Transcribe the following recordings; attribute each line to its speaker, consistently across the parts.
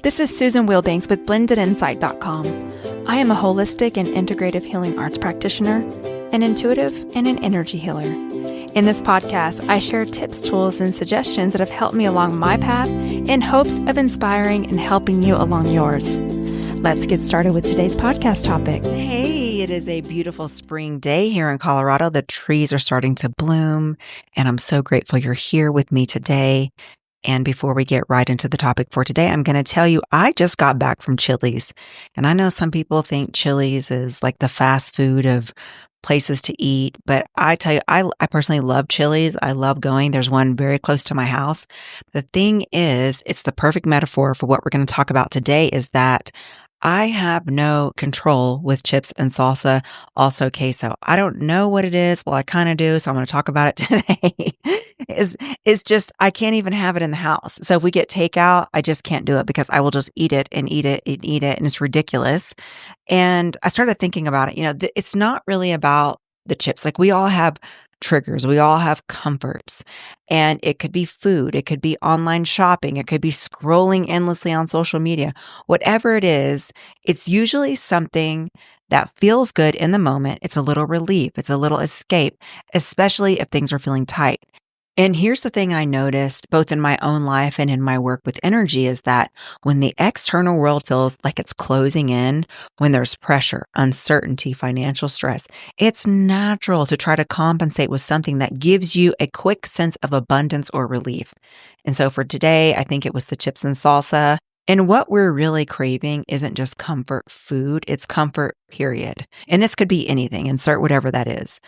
Speaker 1: This is Susan Wilbanks with blendedinsight.com. I am a holistic and integrative healing arts practitioner, an intuitive, and an energy healer. In this podcast, I share tips, tools, and suggestions that have helped me along my path in hopes of inspiring and helping you along yours. Let's get started with today's podcast topic.
Speaker 2: Hey, it is a beautiful spring day here in Colorado. The trees are starting to bloom, and I'm so grateful you're here with me today. And before we get right into the topic for today, I'm going to tell you, I just got back from Chili's. And I know some people think Chili's is like the fast food of places to eat, but I tell you, I personally love Chili's. I love going. There's one very close to my house. The thing is, it's the perfect metaphor for what we're going to talk about today is that I have no control with chips and salsa, also queso. I don't know what it is. Well, I kind of do, so I'm going to talk about it today. It's just, I can't even have it in the house. So if we get takeout, I just can't do it because I will just eat it and eat it and eat it, and it's ridiculous. And I started thinking about it. It's not really about the chips. Like, we all have triggers. We all have comforts, and it could be food. It could be online shopping. It could be scrolling endlessly on social media. Whatever it is, it's usually something that feels good in the moment. It's a little relief. It's a little escape, especially if things are feeling tight. And here's the thing I noticed both in my own life and in my work with energy is that when the external world feels like it's closing in, when there's pressure, uncertainty, financial stress, it's natural to try to compensate with something that gives you a quick sense of abundance or relief. And so for today, I think it was the chips and salsa. And what we're really craving isn't just comfort food, it's comfort, period. And this could be anything, insert whatever that is.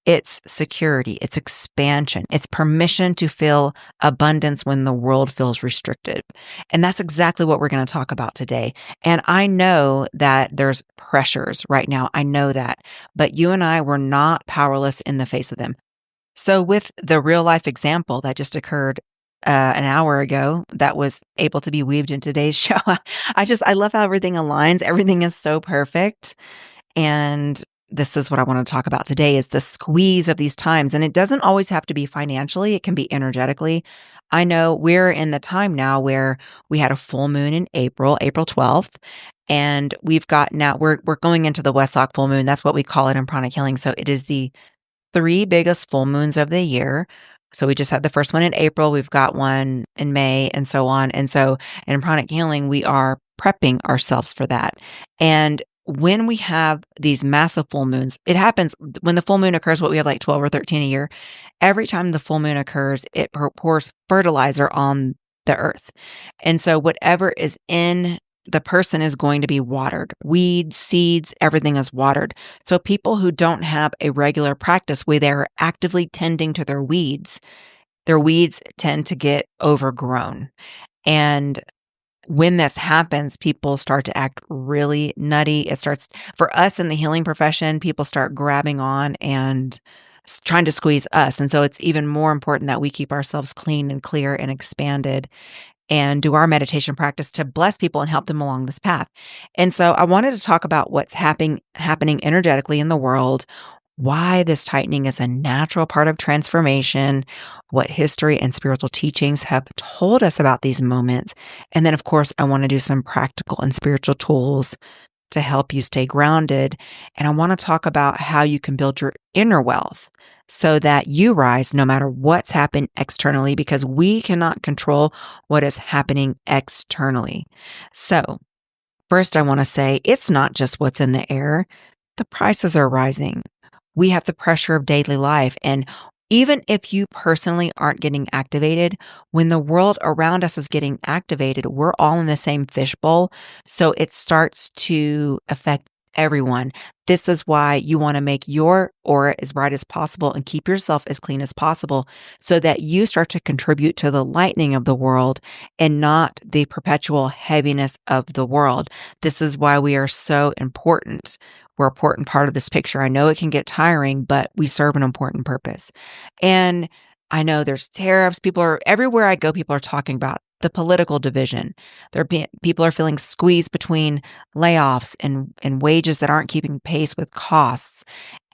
Speaker 2: It's security, it's expansion, it's permission to feel abundance when the world feels restricted. And that's exactly what we're going to talk about today. And I know that there's pressures right now. I know that. But you and I were not powerless in the face of them. So with the real life example that just occurred an hour ago that was able to be weaved in today's show, I love how everything aligns. Everything is so perfect. And this is what I want to talk about today is the squeeze of these times. And it doesn't always have to be financially. It can be energetically. I know we're in the time now where we had a full moon in April 12th, and we've got now we're going into the Westlock full moon. That's what we call it in pranic healing. So it is the 3 biggest full moons of the year. So we just had the first one in April. We've got one in May and so on. And so in pranic healing, we are prepping ourselves for that. And when we have these massive full moons, it happens when the full moon occurs, what we have like 12 or 13 a year. Every time the full moon occurs, it pours fertilizer on the earth. And so whatever is in the person is going to be watered. Weeds, seeds, everything is watered. So people who don't have a regular practice where they're actively tending to their weeds tend to get overgrown. And when this happens, people start to act really nutty. It starts, for us in the healing profession, people start grabbing on and trying to squeeze us. And so it's even more important that we keep ourselves clean and clear and expanded and do our meditation practice to bless people and help them along this path. And so I wanted to talk about what's happening energetically in the world, why this tightening is a natural part of transformation, what history and spiritual teachings have told us about these moments. And then, of course, I want to do some practical and spiritual tools to help you stay grounded. And I want to talk about how you can build your inner wealth so that you rise no matter what's happened externally, because we cannot control what is happening externally. So first, I want to say it's not just what's in the air. The prices are rising. We have the pressure of daily life. And even if you personally aren't getting activated, when the world around us is getting activated, we're all in the same fishbowl. So it starts to affect everyone. This is why you want to make your aura as bright as possible and keep yourself as clean as possible so that you start to contribute to the lightening of the world and not the perpetual heaviness of the world. This is why we are so important. We're an important part of this picture. I know it can get tiring, but we serve an important purpose. And I know there's tariffs. Everywhere I go, people are talking about the political division. People are feeling squeezed between layoffs and wages that aren't keeping pace with costs.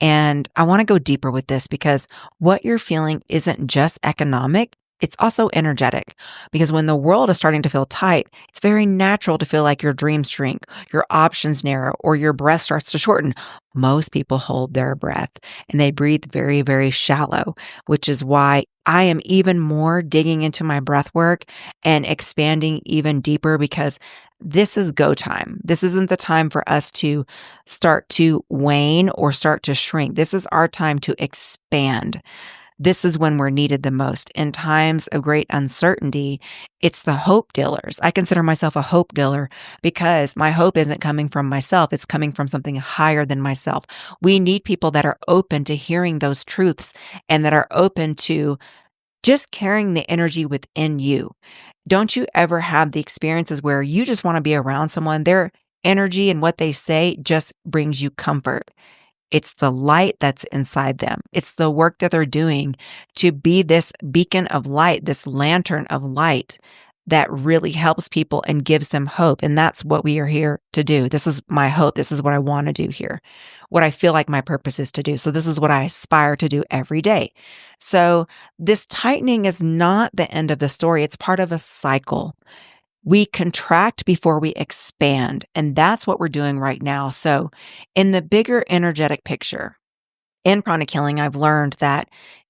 Speaker 2: And I want to go deeper with this because what you're feeling isn't just economic, It's also energetic because when the world is starting to feel tight, it's very natural to feel like your dreams shrink, your options narrow, or your breath starts to shorten. Most people hold their breath and they breathe very, very shallow, which is why I am even more digging into my breath work and expanding even deeper because this is go time. This isn't the time for us to start to wane or start to shrink. This is our time to expand. This is when we're needed the most. In times of great uncertainty, it's the hope dealers. I consider myself a hope dealer because my hope isn't coming from myself. It's coming from something higher than myself. We need people that are open to hearing those truths and that are open to just carrying the energy within you. Don't you ever have the experiences where you just want to be around someone? Their energy and what they say just brings you comfort. It's the light that's inside them. It's the work that they're doing to be this beacon of light, this lantern of light that really helps people and gives them hope. And that's what we are here to do. This is my hope. This is what I want to do here, what I feel like my purpose is to do. So this is what I aspire to do every day. So this tightening is not the end of the story. It's part of a cycle. We contract before we expand. And that's what we're doing right now. So in the bigger energetic picture, in pranic healing, I've learned that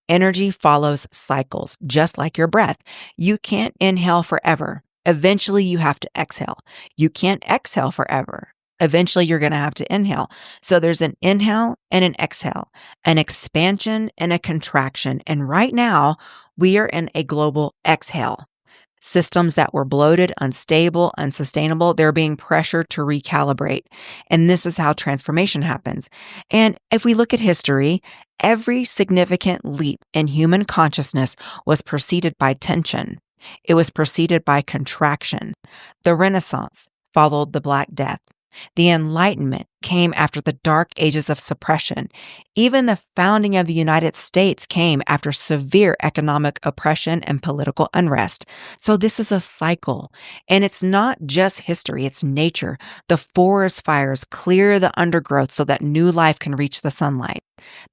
Speaker 2: energy follows cycles, just like your breath. You can't inhale forever. Eventually, you have to exhale. You can't exhale forever. Eventually, you're going to have to inhale. So there's an inhale and an exhale, an expansion and a contraction. And right now, we are in a global exhale. Systems that were bloated, unstable, unsustainable, they're being pressured to recalibrate. And this is how transformation happens. And if we look at history, every significant leap in human consciousness was preceded by tension. It was preceded by contraction. The Renaissance followed the Black Death. The Enlightenment came after the dark ages of suppression. Even the founding of the United States came after severe economic oppression and political unrest. So this is a cycle. And it's not just history, it's nature. The forest fires clear the undergrowth so that new life can reach the sunlight.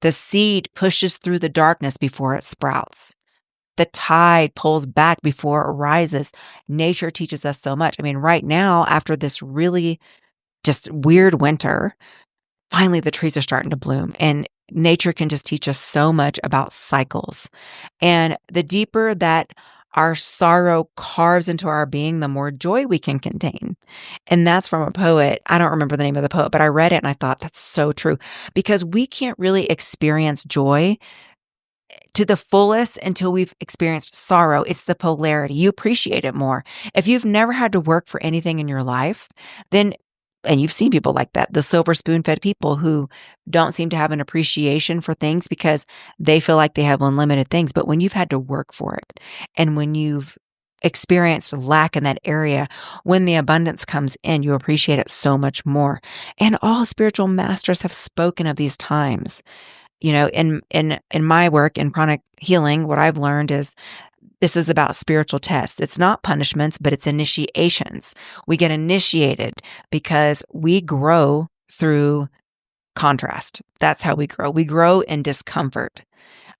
Speaker 2: The seed pushes through the darkness before it sprouts. The tide pulls back before it rises. Nature teaches us so much. I mean, right now, after this really just weird winter, finally the trees are starting to bloom and nature can just teach us so much about cycles. And the deeper that our sorrow carves into our being, the more joy we can contain. And that's from a poet. I don't remember the name of the poet, but I read it and I thought that's so true because we can't really experience joy to the fullest until we've experienced sorrow. It's the polarity. You appreciate it more. If you've never had to work for anything in your life, then and you've seen people like that, the silver spoon fed people who don't seem to have an appreciation for things because they feel like they have unlimited things. But when you've had to work for it and when you've experienced lack in that area, when the abundance comes in, you appreciate it so much more. And all spiritual masters have spoken of these times. You know, in my work in pranic healing, what I've learned is this is about spiritual tests. It's not punishments, but it's initiations. We get initiated because we grow through contrast. That's how we grow. We grow in discomfort.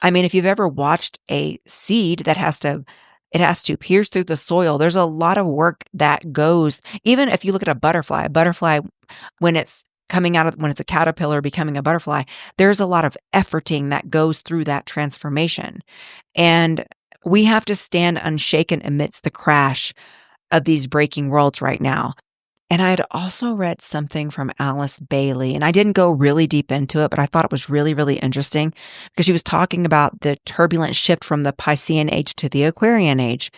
Speaker 2: I mean, if you've ever watched a seed that it has to pierce through the soil, there's a lot of work that goes, even if you look at a butterfly, when it's when it's a caterpillar becoming a butterfly, there's a lot of efforting that goes through that transformation. And we have to stand unshaken amidst the crash of these breaking worlds right now. And I had also read something from Alice Bailey, and I didn't go really deep into it, but I thought it was really, really interesting because she was talking about the turbulent shift from the Piscean age to the Aquarian age,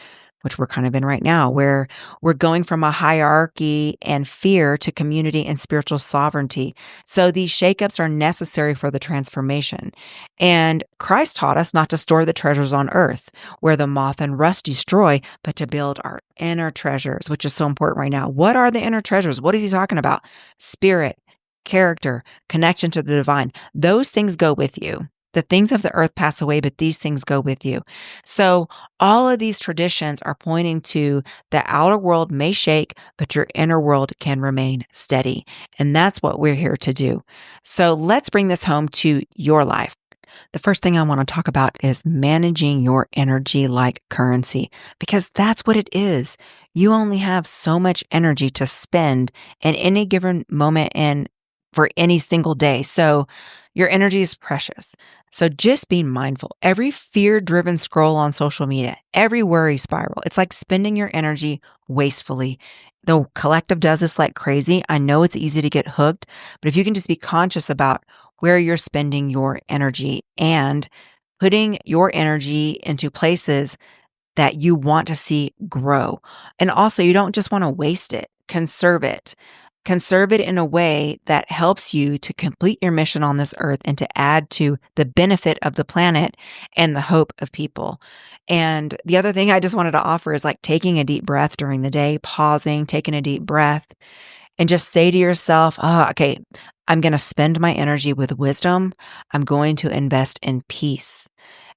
Speaker 2: which we're kind of in right now, where we're going from a hierarchy and fear to community and spiritual sovereignty. So these shakeups are necessary for the transformation. And Christ taught us not to store the treasures on earth, where the moth and rust destroy, but to build our inner treasures, which is so important right now. What are the inner treasures? What is he talking about? Spirit, character, connection to the divine. Those things go with you. The things of the earth pass away, but these things go with you. So all of these traditions are pointing to the outer world may shake, but your inner world can remain steady. And that's what we're here to do. So let's bring this home to your life. The first thing I want to talk about is managing your energy like currency, because that's what it is. You only have so much energy to spend in any given moment and for any single day. So your energy is precious. So just be mindful. Every fear driven scroll on social media, every worry spiral, it's like spending your energy wastefully. The collective does this like crazy. I know it's easy to get hooked, but if you can just be conscious about where you're spending your energy and putting your energy into places that you want to see grow. And also, you don't just want to waste it, conserve it. Conserve it in a way that helps you to complete your mission on this earth and to add to the benefit of the planet and the hope of people. And the other thing I just wanted to offer is like taking a deep breath during the day, pausing, taking a deep breath, and just say to yourself, oh, okay, I'm going to spend my energy with wisdom. I'm going to invest in peace.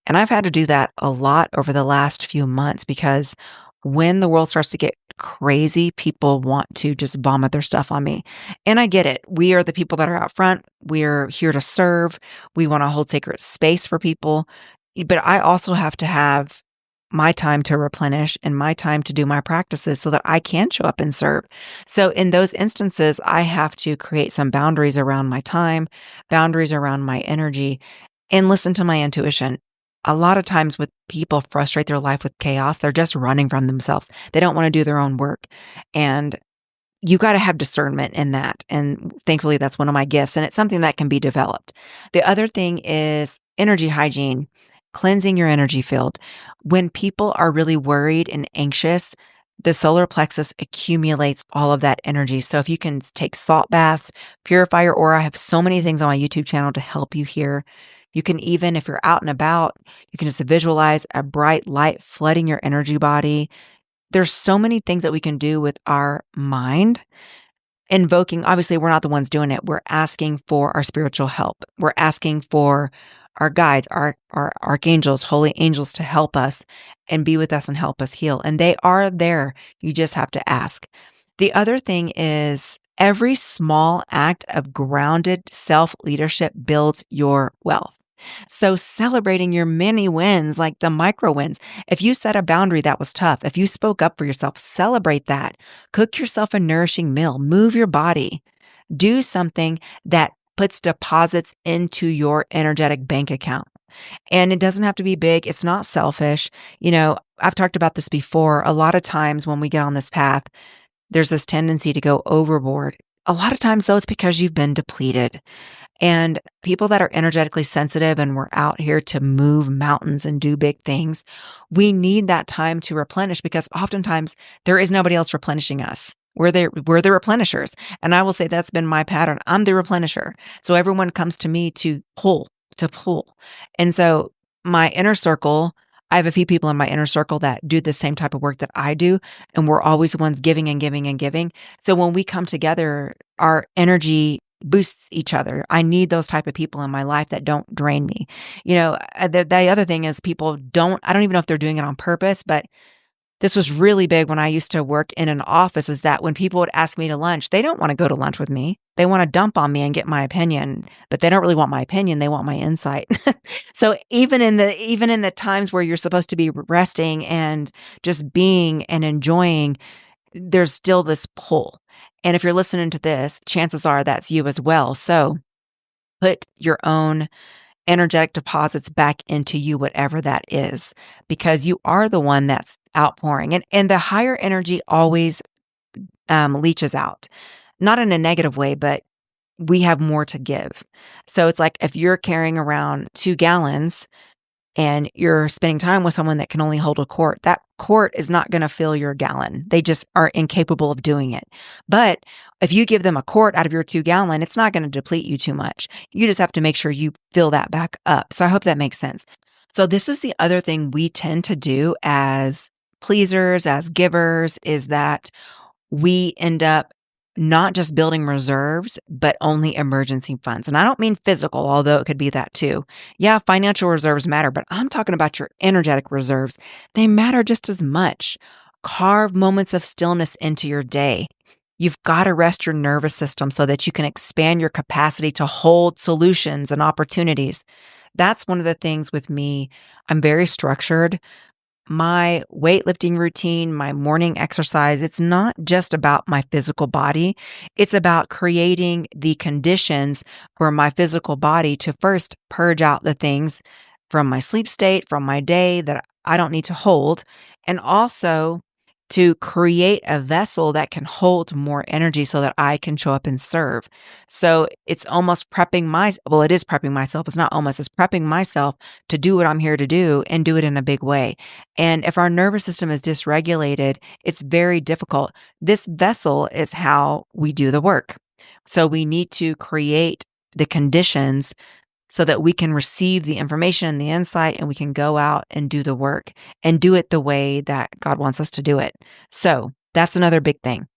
Speaker 2: And I've had to do that a lot over the last few months because when the world starts to get crazy, people want to just vomit their stuff on me. And I get it. We are the people that are out front. We're here to serve. We want to hold sacred space for people. But I also have to have my time to replenish and my time to do my practices so that I can show up and serve. So in those instances, I have to create some boundaries around my time, boundaries around my energy, and listen to my intuition. A lot of times with people frustrate their life with chaos, they're just running from themselves. They don't want to do their own work. And you got to have discernment in that. And thankfully, that's one of my gifts. And it's something that can be developed. The other thing is energy hygiene, cleansing your energy field. When people are really worried and anxious, the solar plexus accumulates all of that energy. So if you can take salt baths, purify your aura, I have so many things on my YouTube channel to help you here. You can even, if you're out and about, you can just visualize a bright light flooding your energy body. There's so many things that we can do with our mind. Invoking, obviously, we're not the ones doing it. We're asking for our spiritual help. We're asking for our guides, our archangels, holy angels to help us and be with us and help us heal. And they are there. You just have to ask. The other thing is every small act of grounded self-leadership builds your wealth. So celebrating your mini wins, like the micro wins. If you set a boundary that was tough, if you spoke up for yourself, celebrate that. Cook yourself a nourishing meal, move your body, do something that puts deposits into your energetic bank account. And it doesn't have to be big. It's not selfish. You know, I've talked about this before. A lot of times when we get on this path, there's this tendency to go overboard. A lot of times, though, it's because you've been depleted. And people that are energetically sensitive and we're out here to move mountains and do big things, we need that time to replenish because oftentimes there is nobody else replenishing us. We're the replenishers. And I will say that's been my pattern. I'm the replenisher. So everyone comes to me to pull. And so my inner circle, I have a few people in my inner circle that do the same type of work that I do. And we're always the ones giving and giving and giving. So when we come together, our energy boosts each other. I need those type of people in my life that don't drain me. You know, the other thing is I don't even know if they're doing it on purpose, but this was really big when I used to work in an office, is that when people would ask me to lunch, they don't want to go to lunch with me. They want to dump on me and get my opinion, but they don't really want my opinion. They want my insight. So even in the times where you're supposed to be resting and just being and enjoying, there's still this pull. And if you're listening to this, chances are that's you as well. So put your own energetic deposits back into you, whatever that is, because you are the one that's outpouring. And the higher energy always leaches out, not in a negative way, but we have more to give. So it's like if you're carrying around 2 gallons and you're spending time with someone that can only hold a quart, that quart is not going to fill your gallon. They just are incapable of doing it. But if you give them a quart out of your 2 gallon, it's not going to deplete you too much. You just have to make sure you fill that back up. So I hope that makes sense. So this is the other thing we tend to do as pleasers, as givers, is that we end up not just building reserves, but only emergency funds. And I don't mean physical, although it could be that too. Yeah, financial reserves matter, but I'm talking about your energetic reserves. They matter just as much. Carve moments of stillness into your day. You've got to rest your nervous system so that you can expand your capacity to hold solutions and opportunities. That's one of the things with me. I'm very structured. My weightlifting routine, my morning exercise, it's not just about my physical body. It's about creating the conditions for my physical body to first purge out the things from my sleep state, from my day that I don't need to hold, and also to create a vessel that can hold more energy so that I can show up and serve. So it's almost well, it is prepping myself. It's not almost, it's prepping myself to do what I'm here to do and do it in a big way. And if our nervous system is dysregulated, it's very difficult. This vessel is how we do the work. So we need to create the conditions so that we can receive the information and the insight and we can go out and do the work and do it the way that God wants us to do it. So that's another big thing.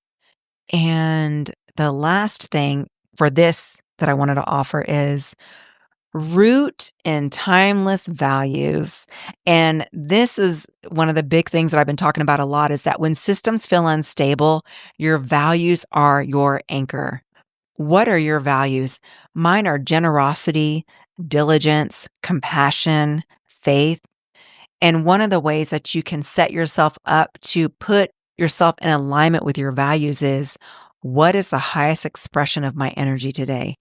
Speaker 2: And the last thing for this that I wanted to offer is root in timeless values. And this is one of the big things that I've been talking about a lot is that when systems feel unstable, your values are your anchor. What are your values? Mine are generosity, diligence, compassion, faith. And one of the ways that you can set yourself up to put yourself in alignment with your values is, what is the highest expression of my energy today?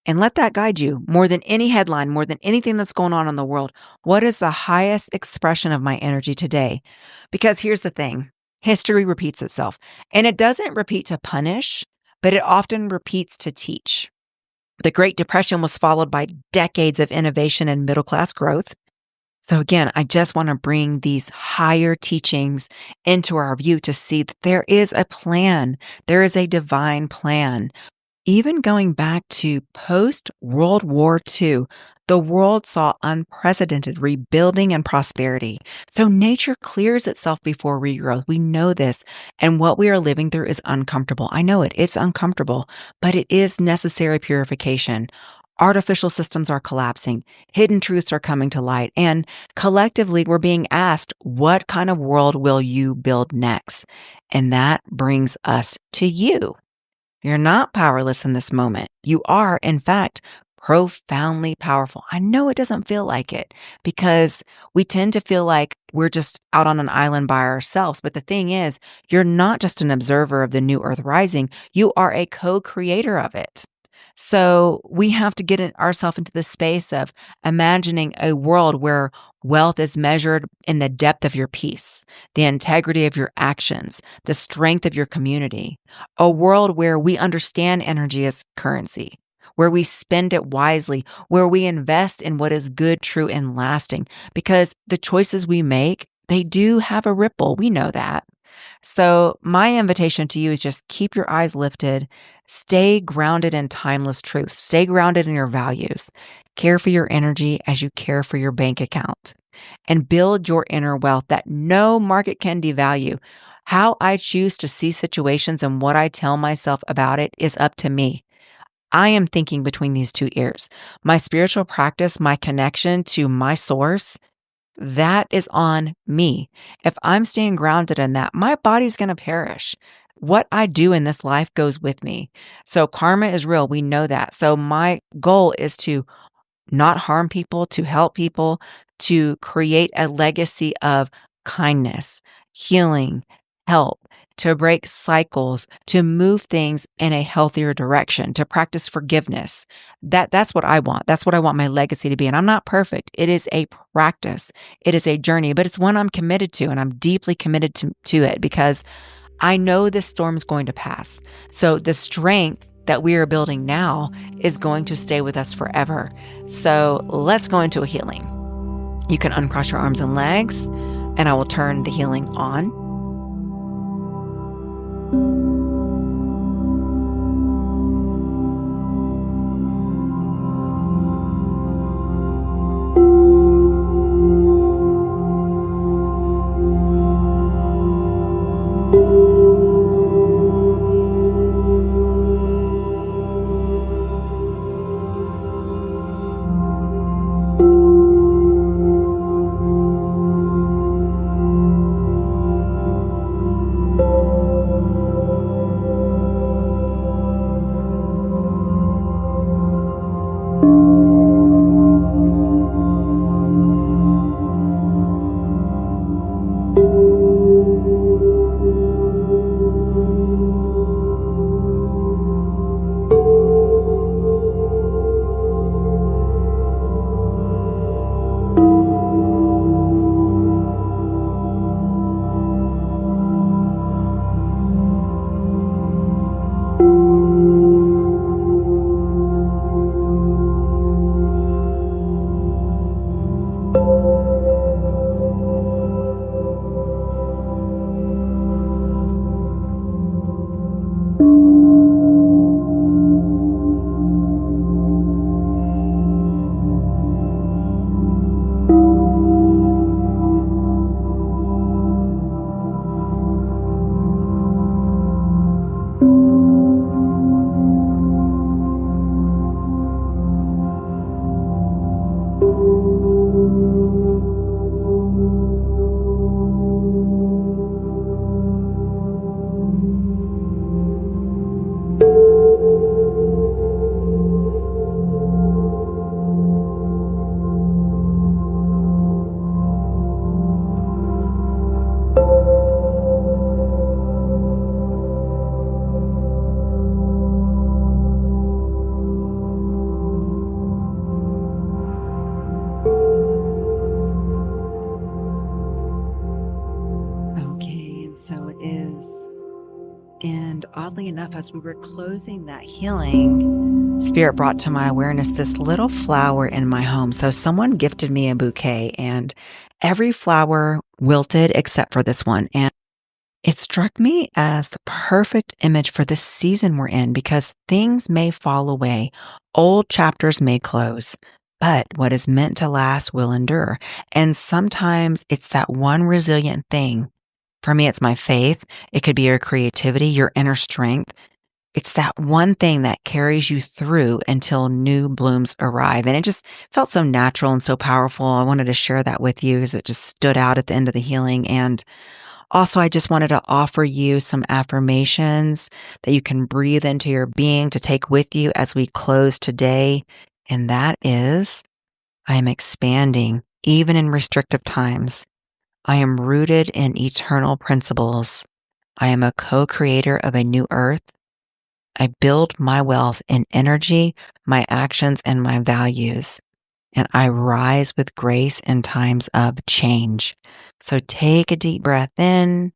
Speaker 2: And let that guide you more than any headline, more than anything that's going on in the world. What is the highest expression of my energy today? Because here's the thing, history repeats itself, and it doesn't repeat to punish, but it often repeats to teach. The Great Depression was followed by decades of innovation and middle class growth. So again, I just want to bring these higher teachings into our view to see that there is a plan. There is a divine plan. Even going back to post-World War II, the world saw unprecedented rebuilding and prosperity. So nature clears itself before regrowth. We know this. And what we are living through is uncomfortable. I know it. It's uncomfortable, but it is necessary purification. Artificial systems are collapsing. Hidden truths are coming to light. And collectively, we're being asked, what kind of world will you build next? And that brings us to you. You're not powerless in this moment. You are, in fact, profoundly powerful. I know it doesn't feel like it because we tend to feel like we're just out on an island by ourselves. But the thing is, you're not just an observer of the new earth rising. You are a co-creator of it. So we have to get ourselves into the space of imagining a world where wealth is measured in the depth of your peace, the integrity of your actions, the strength of your community. A world where we understand energy as currency, where we spend it wisely, where we invest in what is good, true, and lasting. Because the choices we make, they do have a ripple. We know that. So my invitation to you is just keep your eyes lifted, stay grounded in timeless truth, stay grounded in your values, care for your energy as you care for your bank account, and build your inner wealth that no market can devalue. How I choose to see situations and what I tell myself about it is up to me. I am thinking between these two ears. My spiritual practice, my connection to my source, that is on me. If I'm staying grounded in that, my body's going to perish. What I do in this life goes with me. So karma is real. We know that. So my goal is to not harm people, to help people, to create a legacy of kindness, healing, help, to break cycles, to move things in a healthier direction, to practice forgiveness. That's what I want. That's what I want my legacy to be. And I'm not perfect. It is a practice. It is a journey, but it's one I'm committed to, and I'm deeply committed to it because I know this storm's going to pass. So the strength that we are building now is going to stay with us forever. So let's go into a healing. You can uncross your arms and legs, and I will turn the healing on. And oddly enough, as we were closing that healing, Spirit brought to my awareness this little flower in my home. So someone gifted me a bouquet, and every flower wilted except for this one. And it struck me as the perfect image for the season we're in, because things may fall away, old chapters may close, but what is meant to last will endure. And sometimes it's that one resilient thing. For me, it's my faith. It could be your creativity, your inner strength. It's that one thing that carries you through until new blooms arrive. And it just felt so natural and so powerful. I wanted to share that with you because it just stood out at the end of the healing. And also, I just wanted to offer you some affirmations that you can breathe into your being to take with you as we close today. And that is, I am expanding even in restrictive times. I am rooted in eternal principles. I am a co-creator of a new earth. I build my wealth in energy, my actions, and my values. And I rise with grace in times of change. So take a deep breath in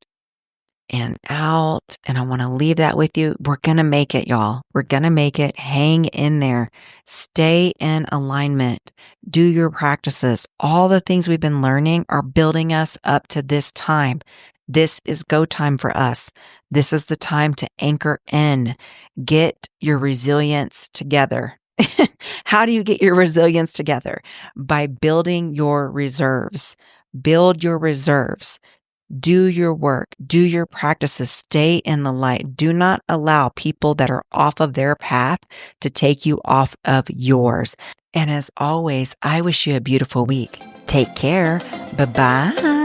Speaker 2: and out. And I want to leave that with you. We're going to make it, y'all. We're going to make it. Hang in there. Stay in alignment. Do your practices. All the things we've been learning are building us up to this time. This is go time for us. This is the time to anchor in. Get your resilience together. How do you get your resilience together? By building your reserves. Build your reserves. Do your work, do your practices, stay in the light. Do not allow people that are off of their path to take you off of yours. And as always, I wish you a beautiful week. Take care. Bye-bye.